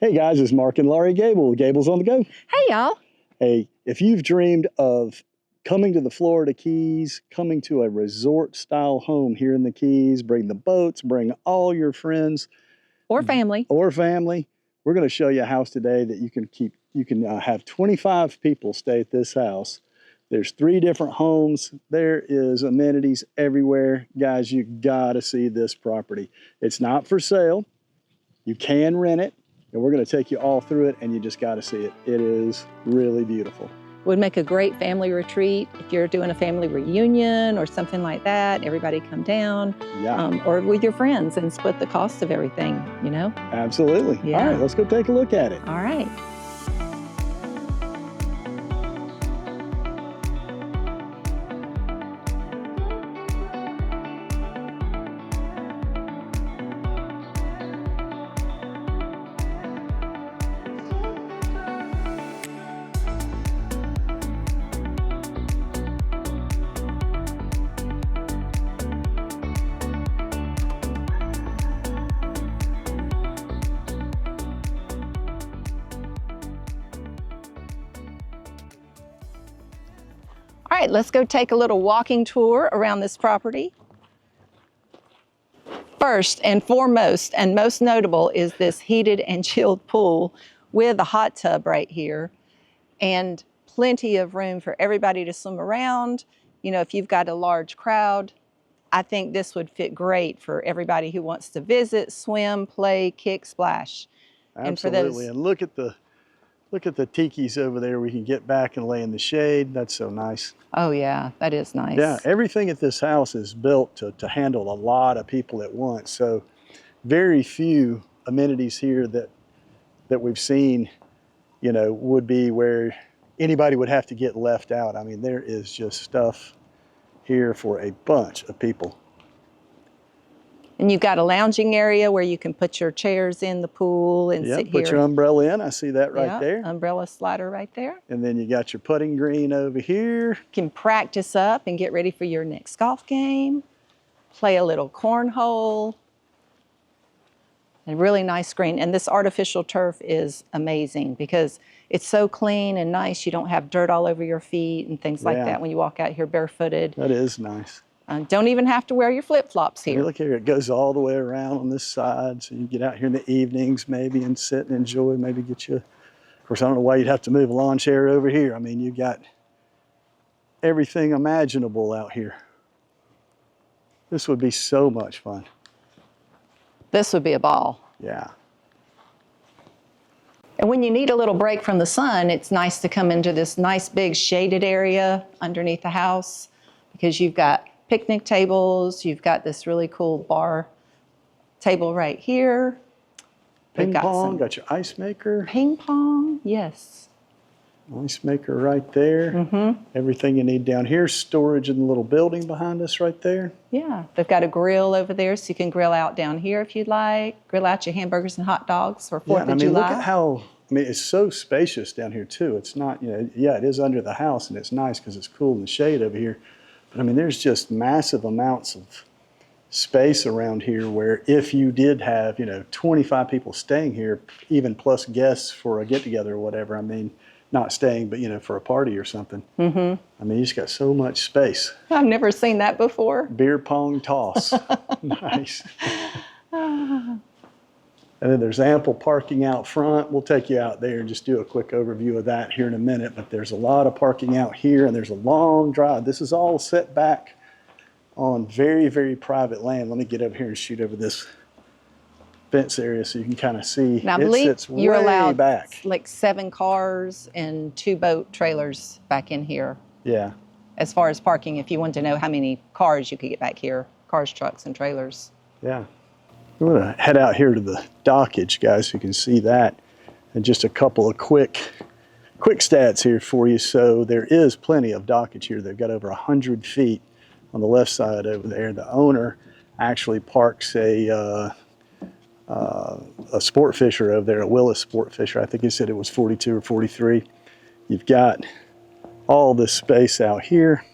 Hey guys, it's Mark and Laurie Gable. Gables on the go. Hey y'all. Hey, if you've dreamed of coming to the Florida Keys, coming to a resort style home here in the Keys, bring the boats, bring all your friends Or family. we're going to show you a house today that you can have 25 people stay at this house. There's 3 different homes. There is amenities everywhere. Guys, you gotta see this property. It's not for sale. You can rent it. And we're going to take you all through it, and you just got to see it. It is really beautiful. Would make a great family retreat if you're doing a family reunion or something like that. Everybody come down, or with your friends and split the cost of everything, you know? Absolutely. Yeah. All right, let's go take a look at it. All right. All right, let's go take a little walking tour around this property. First and foremost, and most notable, is this heated and chilled pool with a hot tub right here, and plenty of room for everybody to swim around. You know, if you've got a large crowd, I think this would fit great for everybody who wants to visit, swim, play, kick, splash. Absolutely. And look at the tikis over there. We can get back and lay in the shade. That's so nice. Oh yeah, that is nice. Yeah, everything at this house is built to handle a lot of people at once. So very few amenities here that we've seen, you know, would be where anybody would have to get left out. I mean, there is just stuff here for a bunch of people. And you've got a lounging area where you can put your chairs in the pool and sit here. Put your umbrella in. I see that right there. Umbrella slider right there. And then you got your putting green over here. You can practice up and get ready for your next golf game. Play a little cornhole. A really nice green. And this artificial turf is amazing because it's so clean and nice. You don't have dirt all over your feet and things like that when you walk out here barefooted. That is nice. Don't even have to wear your flip-flops here. Look here, it goes all the way around on this side, so you get out here in the evenings maybe and sit and enjoy, maybe get you, of course, I don't know why you'd have to move a lawn chair over here. I mean, you got everything imaginable out here. This would be so much fun. This would be a ball. Yeah. And when you need a little break from the sun, it's nice to come into this nice big shaded area underneath the house because you've got picnic tables, you've got this really cool bar table right here. Ping pong, got your ice maker. Ping pong, yes. Ice maker right there. Everything you need down here. Storage in the little building behind us right there. Yeah, they've got a grill over there so you can grill out down here if you'd like. Grill out your hamburgers and hot dogs for 4th of July. Look at how, it's so spacious down here too. It's not, it is under the house and it's nice because it's cool in the shade over here. But I mean, there's just massive amounts of space around here where if you did have, 25 people staying here, even plus guests for a get-together or whatever, I mean, not staying, but, for a party or something. I mean, you just got so much space. I've never seen that before. Beer pong toss. Nice. And then there's ample parking out front. We'll take you out there and just do a quick overview of that here in a minute. But there's a lot of parking out here, and there's a long drive. This is all set back on very, very private land. Let me get over here and shoot over this fence area so you can kind of see. Now, I believe you're allowed back. Like 7 cars and 2 boat trailers back in here. Yeah. As far as parking, if you want to know how many cars you could get back here, cars, trucks, and trailers. Yeah. I'm going to head out here to the dockage, guys, so you can see that. And just a couple of quick stats here for you. So there is plenty of dockage here. They've got over 100 feet on the left side over there. The owner actually parks a sport fisher over there, a Willis sport fisher. I think he said it was 42 or 43. You've got all this space out here.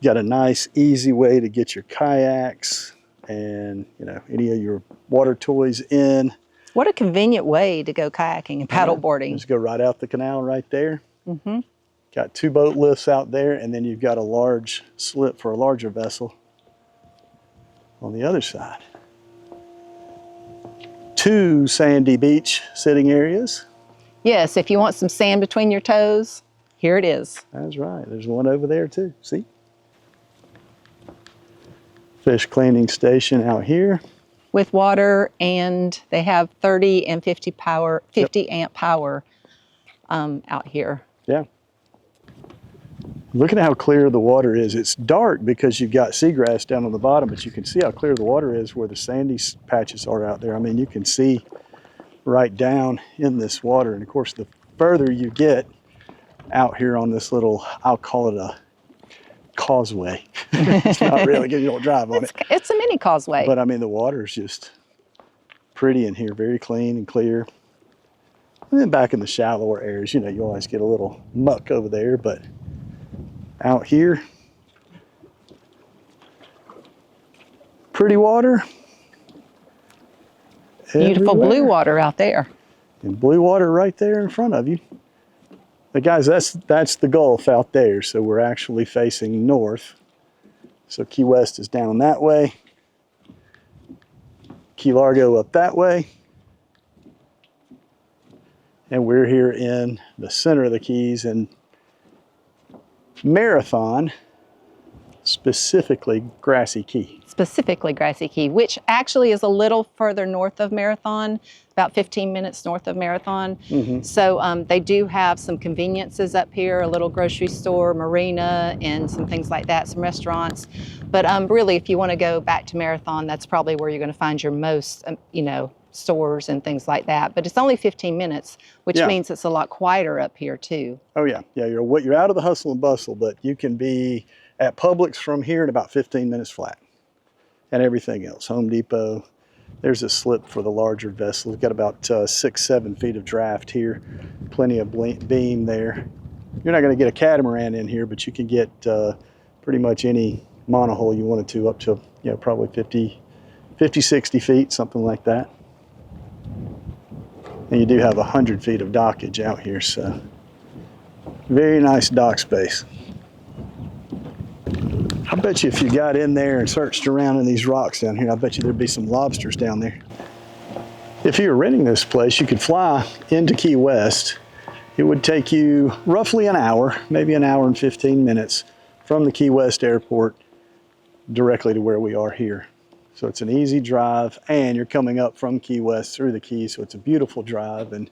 You've got a nice, easy way to get your kayaks and any of your water toys in. What a convenient way to go kayaking and paddleboarding. Just go right out the canal right there. Got 2 boat lifts out there, and then you've got a large slip for a larger vessel on the other side. 2 sandy beach sitting areas. Yes, if you want some sand between your toes, here it is. That's right. There's one over there too. See? Fish cleaning station out here. With water, and they have 30 and 50 amp power out here. Yeah. Look at how clear the water is. It's dark because you've got seagrass down on the bottom, but you can see how clear the water is where the sandy patches are out there. I mean, you can see right down in this water. And of course, the further you get out here on this little, I'll call it a causeway. It's not really good, you don't drive on it. It's a mini causeway. But I mean, the water is just pretty in here, very clean and clear. And then back in the shallower areas, you know, you always get a little muck over there, but out here, pretty water. Beautiful everywhere. blue water out there. And blue water right there in front of you. But guys, that's the Gulf out there, so we're actually facing north. So Key West is down that way. Key Largo up that way. And we're here in the center of the Keys in Marathon, specifically Grassy Key. Specifically Grassy Key, which actually is a little further north of Marathon, about 15 minutes north of Marathon. So they do have some conveniences up here, a little grocery store, marina, and some things like that, some restaurants. But really, if you want to go back to Marathon, that's probably where you're going to find your most, you know, stores and things like that. But it's only 15 minutes, which means it's a lot quieter up here too. Oh yeah, yeah. You're out of the hustle and bustle, but you can be at Publix from here in about 15 minutes flat. And everything else, Home Depot. There's a slip for the larger vessel. We've got about 6-7 feet of draft here. Plenty of beam there. You're not going to get a catamaran in here, but you can get pretty much any monohull you wanted to up to, you know, probably 50, 60 feet, something like that. And you do have 100 feet of dockage out here, so very nice dock space. I bet you if you got in there and searched around in these rocks down here, I bet you there'd be some lobsters down there. If you were renting this place, you could fly into Key West. It would take you roughly an hour, maybe an hour and 15 minutes from the Key West airport directly to where we are here. So it's an easy drive, and you're coming up from Key West through the Keys, so it's a beautiful drive, and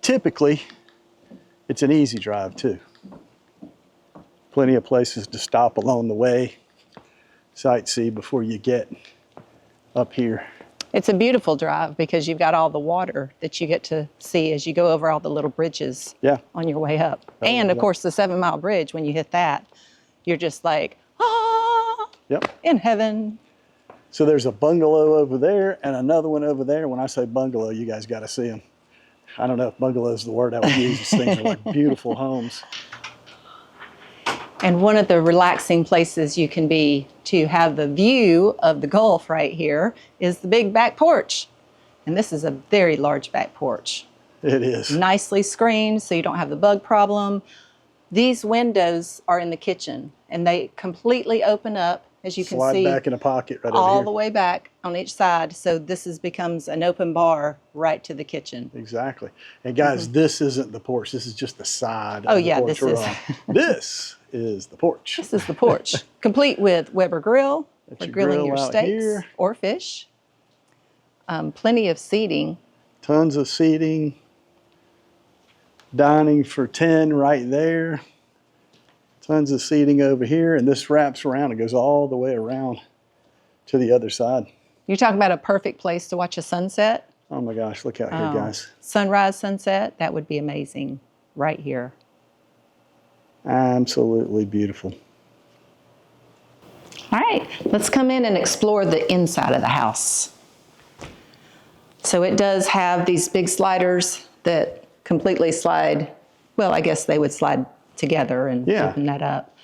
typically it's an easy drive too. Plenty of places to stop along the way, sightsee before you get up here. It's a beautiful drive because you've got all the water that you get to see as you go over all the little bridges on your way up. And of course the 7 Mile Bridge, when you hit that, you're just like, in heaven. So there's a bungalow over there and another one over there. When I say bungalow, you guys got to see them. I don't know if bungalow is the word I would use. These things are like beautiful homes. And one of the relaxing places you can be to have the view of the Gulf right here is the big back porch. And this is a very large back porch. It is. Nicely screened so you don't have the bug problem. These windows are in the kitchen and they completely open up, as you can see. Slide back in a pocket right over all here. the way back on each side. So this becomes an open bar right to the kitchen. Exactly. And guys, this isn't the porch. This is just the side of the porch this is. This is the porch. This is the porch, complete with Weber grill for grilling your steaks here. or fish. Plenty of seating. Tons of seating. Dining for 10 right there. Tons of seating over here, and this wraps around. It goes all the way around to the other side. You're talking about a perfect place to watch a sunset. Oh my gosh, look out here, guys. Sunrise, sunset, that would be amazing right here. Absolutely beautiful. All right, let's come in and explore the inside of the house. So it does have these big sliders that completely slide. Well, I guess they would slide together and open that up.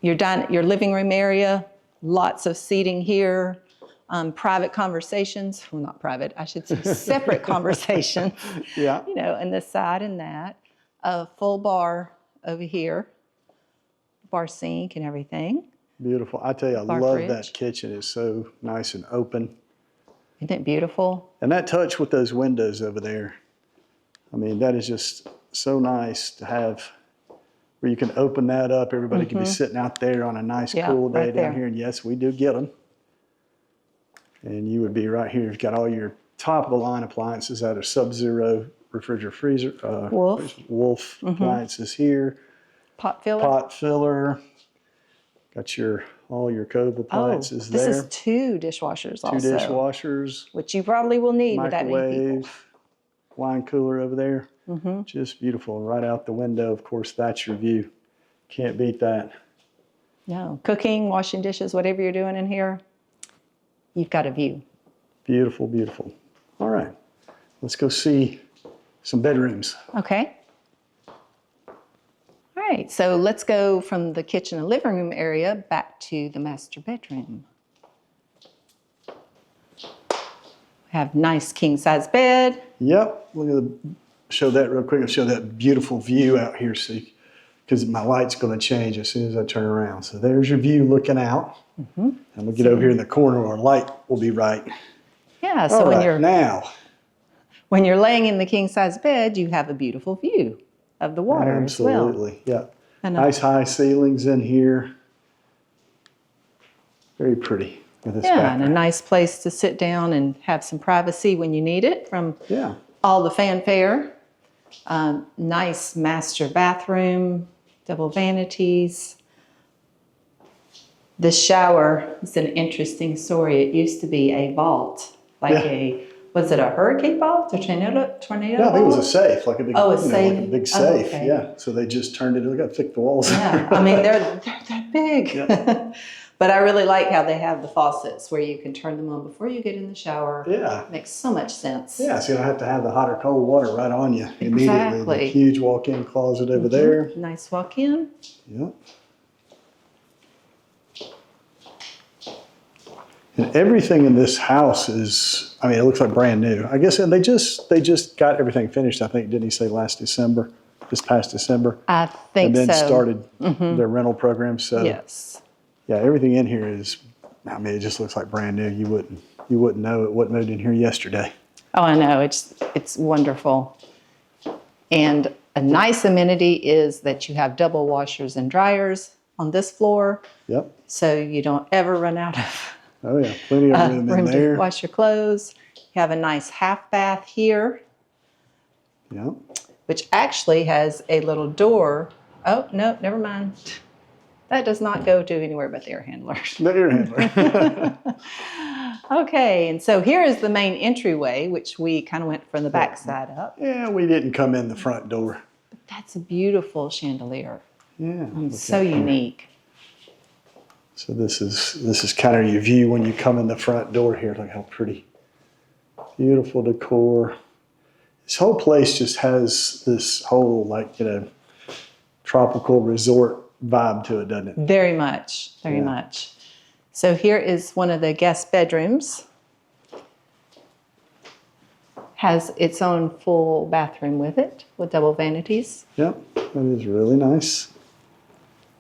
Your living room area, lots of seating here, private conversations. Well, not private, I should say separate conversations. Yeah. You know, and this side and that. A full bar over here, bar sink and everything. Beautiful. I tell you, I Bar love fridge. that kitchen. It's so nice and open. Isn't it beautiful? And that touch with those windows over there. I mean, that is just so nice to have where you can open that up. Everybody can be sitting out there on a nice, Yeah, cool day right down there. here. And yes, we do get them. And you would be right here. You've got all your top of the line appliances that are Sub-Zero refrigerator freezer. Wolf appliances here. Pot filler. Pot filler. Got all your Cove appliances this there. is 2 dishwashers Two also. dishwashers. Which you probably will need with that many people. Microwave. Wine cooler over there. Just beautiful. Right out the window, of course, that's your view. Can't beat that. No, cooking, washing dishes, whatever you're doing in here, you've got a view. Beautiful, beautiful. All right, let's go see some bedrooms. Okay. All right, so let's go from the kitchen and living room area back to the master bedroom. Have nice king size bed. Yep, show that real quick. I'll show that beautiful view out here, see, because my light's going to change as soon as I turn around. So there's your view looking out. And we'll get over here in the corner where our light will be right. Yeah, so All when right, you're now. when you're laying in the king size bed, you have a beautiful view of the water as well. Absolutely, yeah. And Nice high ceilings in here. Very pretty with this yeah, and a background. nice place to sit down and have some privacy when you need it from Yeah. all the fanfare. Nice master bathroom, double vanities. This shower is an interesting story. It used to be a vault, like was it a hurricane vault or tornado No, I think it was a vault? safe, like a big, Oh, a like a safe. big Oh, safe. okay. Yeah. So they just turned it. Look how thick the walls Yeah, are. I mean, they're that big. Yeah. But I really like how they have the faucets where you can turn them on before you get in the shower. Yeah. Makes so much sense. Yeah. So you don't have to have the hot or cold water right on you immediately. Exactly. The huge walk-in closet over there. Nice walk in. Yep. And everything in this house is, I mean, it looks like brand new. I guess, and they just got everything finished. I think, didn't he say last December, this past December? I think so. And then started their rental program. So Yes. yeah, everything in here is, I mean, it just looks like brand new. You wouldn't know it wasn't moved in here yesterday. Oh, I know. It's wonderful. And a nice amenity is that you have double washers and dryers on this floor, Yep. so you don't ever run out of Oh yeah, plenty of room in to there. wash your clothes. You have a nice half bath here, Yep. which actually has a little door. Oh, no, never mind. That does not go to anywhere but the air handler. The air handler. Okay, and so here is the main entryway, which we kind of went from the back side up. Yeah, we didn't come in the front door. That's a beautiful chandelier. Yeah. It's so unique. So this is kind of your view when you come in the front door here. Look how pretty. Beautiful decor. This whole place just has this whole, like, tropical resort vibe to it, doesn't it? Very much, very much. So here is one of the guest bedrooms. Has its own full bathroom with it, with double vanities. Yep, that is really nice.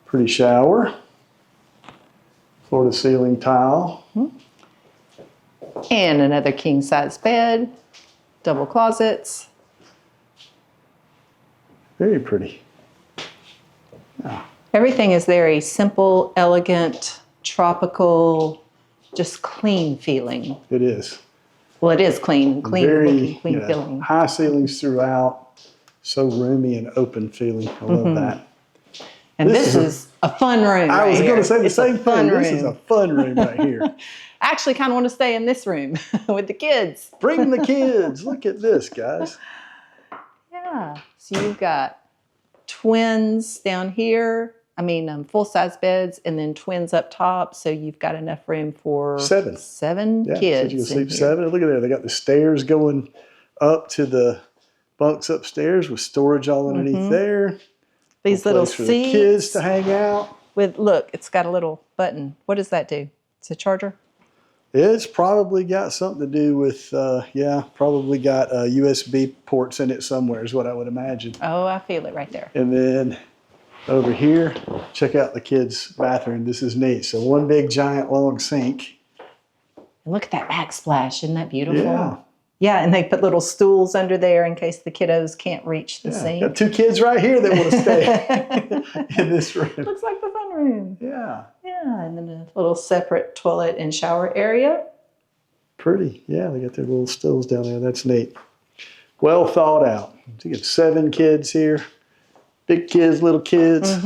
Pretty shower. Floor to ceiling tile. And another king size bed, double closets. Very pretty. Yeah. Everything is very simple, elegant, tropical, just clean feeling. It is. Well, it is clean Very, looking, clean feeling. high ceilings throughout. So roomy and open feeling. I love that. And This this is a fun room. I was right going here. to say the It's a same fun thing. This is a room. fun room right here. I actually kind of want to stay in this room with the kids. Bring the kids. Look at this, guys. Yeah. So you've got twins down here. I mean, full-size beds, and then twins up top. So you've got enough room for Seven. Yeah, So kids. you can in sleep here. 7. Look at there. They got the stairs going up to the bunks upstairs with storage all underneath there. These little Place for the kids seats to hang out. with look. It's got a little button. What does that do? It's a charger. It's probably got something to do with, yeah, probably got USB ports in it somewhere is what I would imagine. Oh, I feel it right there. And then over here, check out the kids' bathroom. This is neat. So one big giant long sink. And look at that backsplash. Isn't that beautiful? Yeah. Yeah, and they put little stools under there in case the kiddos can't reach the sink. Got 2 kids right here that want to stay in this room. Looks like the fun room. Yeah. Yeah, and then a little separate toilet and shower area. Pretty. Yeah, they got their little stools down there. That's neat. Well thought out. So you get 7 kids here. Big kids, little kids,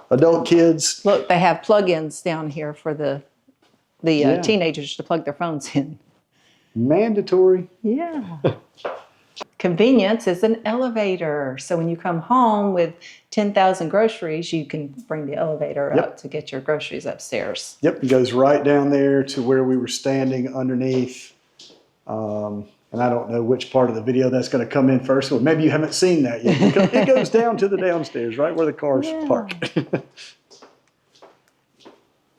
adult kids. Look, they have plug-ins down here for the teenagers to plug their phones in. Mandatory. Yeah. Convenience is an elevator. So when you come home with 10,000 groceries, you can bring the elevator up to get your groceries upstairs. Yep, it goes right down there to where we were standing underneath. And I don't know which part of the video that's going to come in first. Or maybe you haven't seen that yet. It goes down to the downstairs, right where the cars park.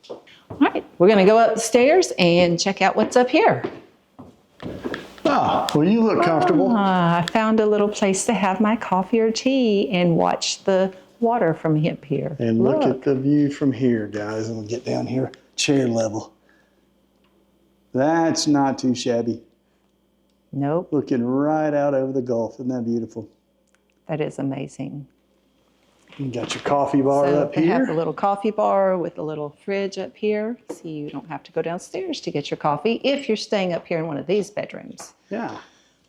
All right, we're going to go upstairs and check out what's up here. Ah, well, you look comfortable. I found a little place to have my coffee or tea and watch the water from up here. And look at the view from here, guys. And we'll get down here, chair level. That's not too shabby. Nope. Looking right out over the Gulf. Isn't that beautiful? That is amazing. You got your coffee bar up they have here. a little coffee bar with a little fridge up here, so you don't have to go downstairs to get your coffee if you're staying up here in one of these bedrooms. Yeah.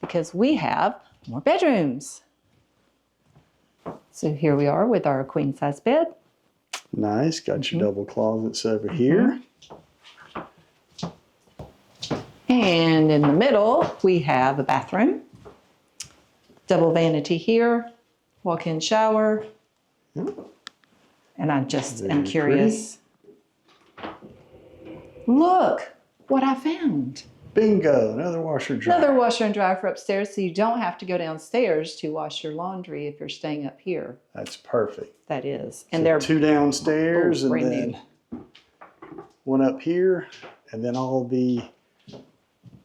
Because we have more bedrooms. So here we are with our queen size bed. Nice. Got your double closets over here. And in the middle, we have a bathroom. Double vanity here, walk-in shower. And I'm just am curious. Look what I found. Bingo, another washer dryer. Another washer and dryer for upstairs, so you don't have to go downstairs to wash your laundry if you're staying up here. That's perfect. That is. And So they're 2 downstairs and brand then 1 up here. And then all the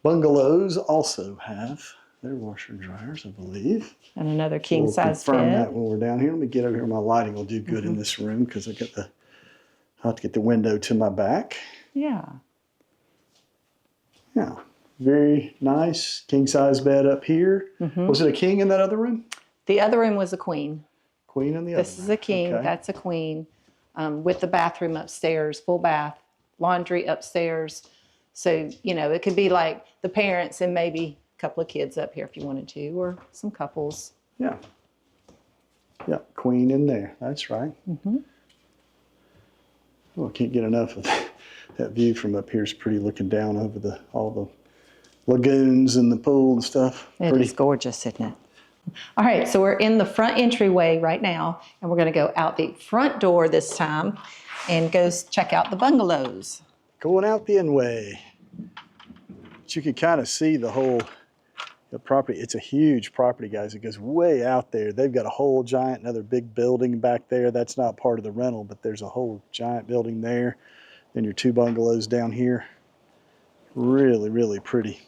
bungalows also have their washer and dryers, I believe. and another king We'll size confirm bed. that when we're down here. Let me get over here. My lighting will do good in this room because I'll have to get the window to my back. Yeah. Yeah, very nice king size bed up here. Was it a king in that other room? The other room was a queen. Queen in the other This is a king. Okay. That's a queen. With the bathroom upstairs, full bath, laundry upstairs. So, you know, it could be like the parents and maybe a couple of kids up here if you wanted to, or some couples. Yeah. Yeah, queen in there. That's right. Oh, I can't get enough of that. That view from up here is pretty, looking down over all the lagoons and the pool and stuff. It is gorgeous, isn't it? All right, so we're in the front entryway right now, and we're going to go out the front door this time and go check out the bungalows. Going out the in-way. But you can kind of see the property. It's a huge property, guys. It goes way out there. They've got a whole giant, another big building back there. That's not part of the rental, but there's a whole giant building there. Then your 2 bungalows down here. Really, really pretty.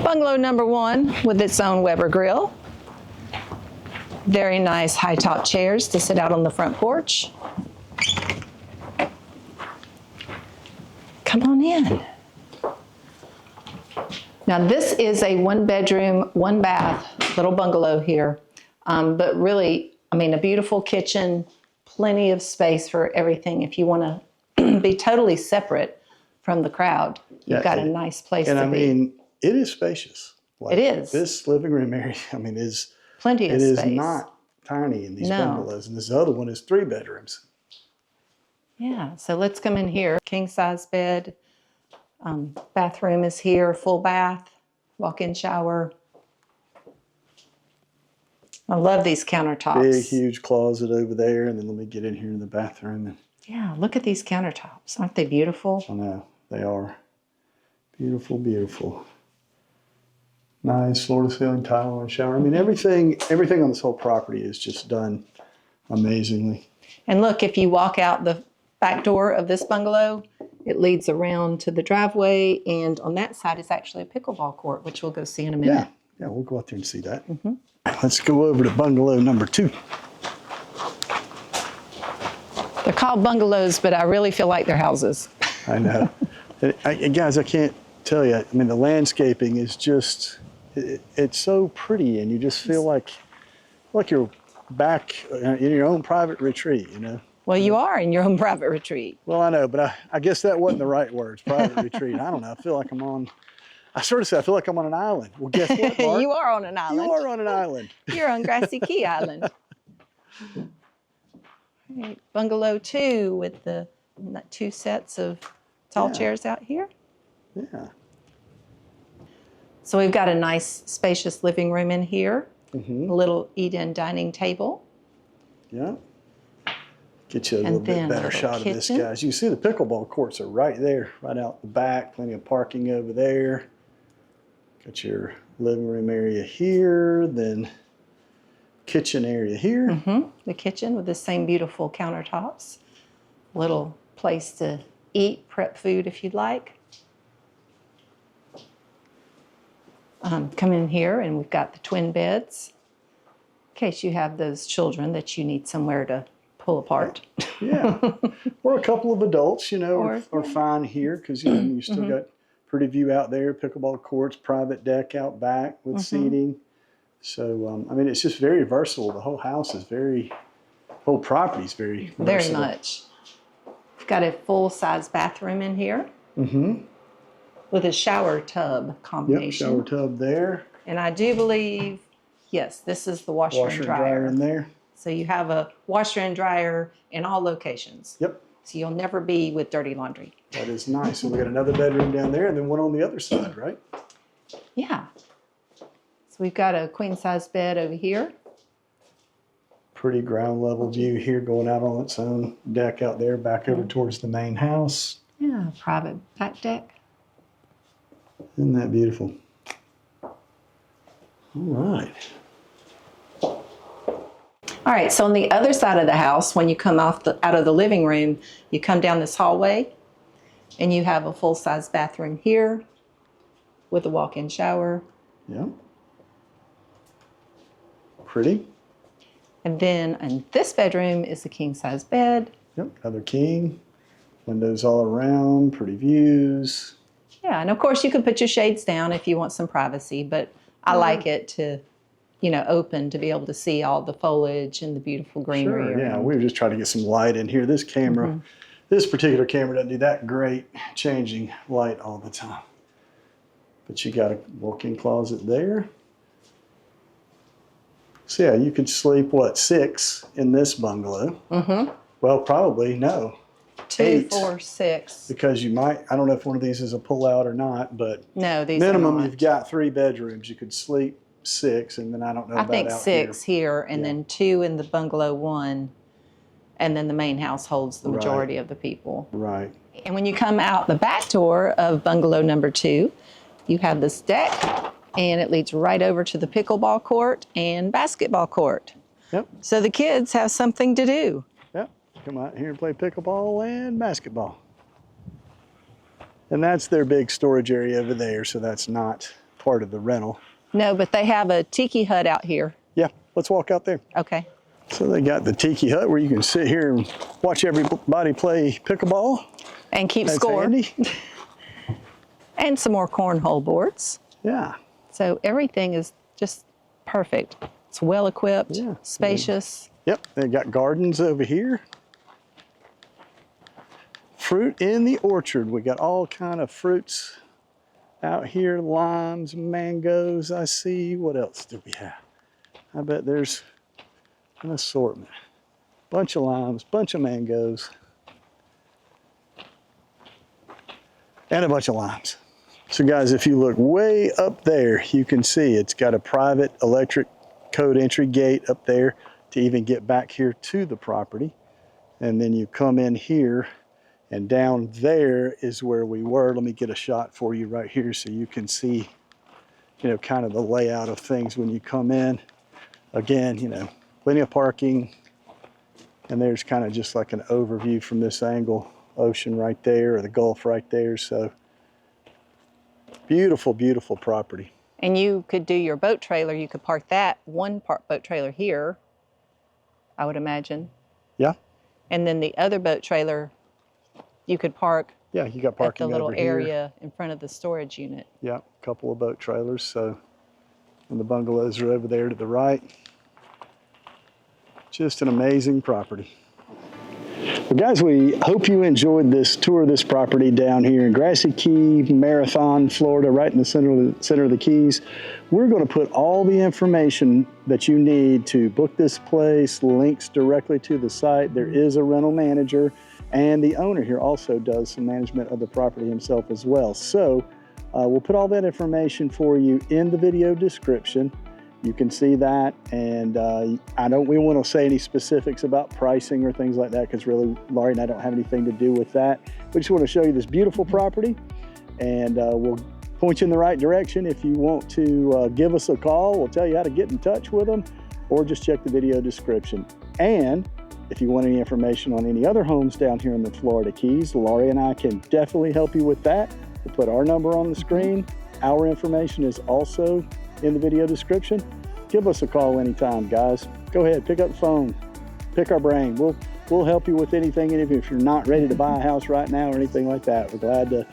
Bungalow number 1 with its own Weber grill. Very nice high top chairs to sit out on the front porch. Come on in. Now this is a 1 bedroom, 1 bath little bungalow here. But really, I mean, a beautiful kitchen, plenty of space for everything. If you want to be totally separate from the crowd, you've got a nice place to be. And I mean, it is spacious. It is. This living room area, I mean, is Plenty of space. It is not tiny in these No. bungalows. And this other one is 3 bedrooms. Yeah, so let's come in here. King size bed, bathroom is here, full bath, walk-in shower. I love these countertops. Big, huge closet over there. And then let me get in here in the bathroom. And Yeah, look at these countertops. Aren't they beautiful? I know, they are beautiful, beautiful. Nice floor-to-ceiling tile and shower. I mean, everything on this whole property is just done amazingly. And look, if you walk out the back door of this bungalow, It leads around to the driveway, and on that side is actually a pickleball court, which we'll go see in a minute. Yeah, we'll go out there and see that. Let's go over to bungalow number 2. They're called bungalows, but I really feel like they're houses. I know. Guys, I can't tell you. I mean, the landscaping is just, it's so pretty, and you just feel like you're back in your own private retreat, you know? Well, you are in your own private retreat. Well, I know, but I guess that wasn't the right words, private retreat. I don't know. I feel like I sort of say I feel like I'm on an island. Well, guess what, Mark? You are on an island. You are on an island. You're on Grassy Key Island. Right. Bungalow 2 with the 2 sets of tall chairs out here. Yeah. So we've got a nice spacious living room in here. A Mm-hmm. little eat-in dining table. Yeah. Get you a And little bit then a better little shot of this, kitchen. guys. You see the pickleball courts are right there, right out the back. Plenty of parking over there. Got your living room area here, then kitchen area here. The kitchen with the same beautiful countertops. Little place to eat, prep food if you'd like. Come in here and we've got the twin beds in case you have those children that you need somewhere to pull apart. Yeah. Or a couple of adults, you know, Or- are fine here because, you know, you still got pretty view out there, pickleball courts, private deck out back with seating. So, I mean, it's just very versatile. The whole house is whole property is very Very versatile. much. We've got a full-size bathroom in here with a shower tub Yep, combination. shower tub there. And I do believe, yes, this is the washer Washer and and dryer in there. So you have a washer and dryer in all locations. Yep, So you'll never be with dirty laundry. that is nice. And we got another bedroom down there and then one on the other side, right? Yeah. So we've got a queen-size bed over here. Pretty ground level view here going out on its own deck out there, back over towards the main house. Yeah, private back deck. Isn't that beautiful? All right. All right, so on the other side of the house, when you come out of the living room, you come down this hallway and you have a full-size bathroom here with a walk-in shower. Yeah. Pretty. And then in this bedroom is a king-size bed. Yep, another king. Windows all around, pretty views. Yeah, and of course you can put your shades down if you want some privacy, but I like it to, open to be able to see all the foliage and the beautiful greenery. Sure, yeah, around. we were just trying to get some light in here. This camera, this particular camera doesn't do that great changing light all the time. But you got a walk-in closet there. So yeah, you could sleep, 6 in this bungalow? Well, probably, no. 2, 8. 4, 6. Because you might, I don't know if one of these is a pull-out or not, but No, these minimum are not. you've got 3 bedrooms. You could sleep 6, and then I don't know I about think out 6 here, and Yeah. then 2 in the bungalow 1, and then the main house holds the Right. majority of the people. Right. And when you come out the back door of bungalow number 2, you have this deck, and it leads right over to the pickleball court and basketball court. Yep. So the kids have something to do. Yep. Come out here and play pickleball and basketball. And that's their big storage area over there, so that's not part of the rental. No, but they have a tiki hut out here. Yeah, let's walk out there. Okay. So they got the tiki hut where you can sit here and watch everybody play pickleball. And keep That's score. handy. And some more cornhole boards. Yeah. So everything is just perfect. It's well equipped, Yeah. spacious. Yep, they got gardens over here. Fruit in the orchard. We got all kind of fruits out here, limes, mangoes, I see. What else do we have? I bet there's an assortment. Bunch of limes, bunch of mangoes, and a bunch of limes. So guys, if you look way up there, you can see it's got a private electric code entry gate up there to even get back here to the property. And then you come in here, and down there is where we were. Let me get a shot for you right here so you can see, kind of the layout of things when you come in. Again, plenty of parking. And there's kind of just like an overview from this angle ocean right there, or the Gulf right there. So beautiful, beautiful property. And you could do your boat trailer, you could park that boat trailer here, I would imagine. Yeah. And then the other boat trailer, you could park Yeah, you got at parking the little over here. area in front of the storage unit. Yeah, a couple of boat trailers. So, and the bungalows are over there to the right. Just an amazing property. Well, guys, we hope you enjoyed this tour of this property down here in Grassy Key, Marathon, Florida, right in the center of the Keys. We're going to put all the information that you need to book this place, links directly to the site. There is a rental manager, and the owner here also does some management of the property himself as well. So we'll put all that information for you in the video description. You can see that, and we want to say any specifics about pricing or things like that, because really Laurie and I don't have anything to do with that. We just want to show you this beautiful property, and we'll point you in the right direction. If you want to give us a call, we'll tell you how to get in touch with them, or just check the video description. And if you want any information on any other homes down here in the Florida Keys, Laurie and I can definitely help you with that. We'll put our number on the screen. Our information is also in the video description. Give us a call anytime, guys. Go ahead, pick up the phone, pick our brain. We'll help you with anything, and if you're not ready to buy a house right now or anything like that, we're glad to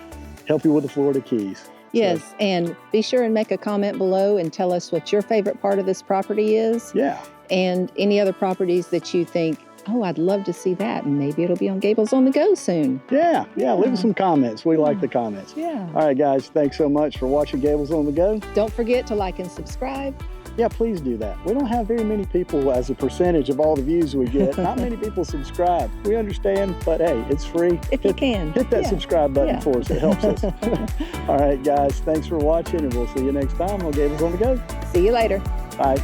help you with the Florida Keys. Yes, So, and be sure and make a comment below and tell us what your favorite part of this property is. yeah, And any other properties that you think, oh, I'd love to see that. And maybe it'll be on Gables on the Go soon. yeah. Leave us some comments. We like the comments. Yeah. All right, guys, thanks so much for watching Gables on the Go. Don't forget to like and subscribe. Yeah, please do that. We don't have very many people as a percentage of all the views we get. Not many people subscribe. We understand, but hey, it's free. If you can. Hit that subscribe button for us. It helps us. All right, guys, thanks for watching, and we'll see you next time on Gables on the Go. See you later. Bye.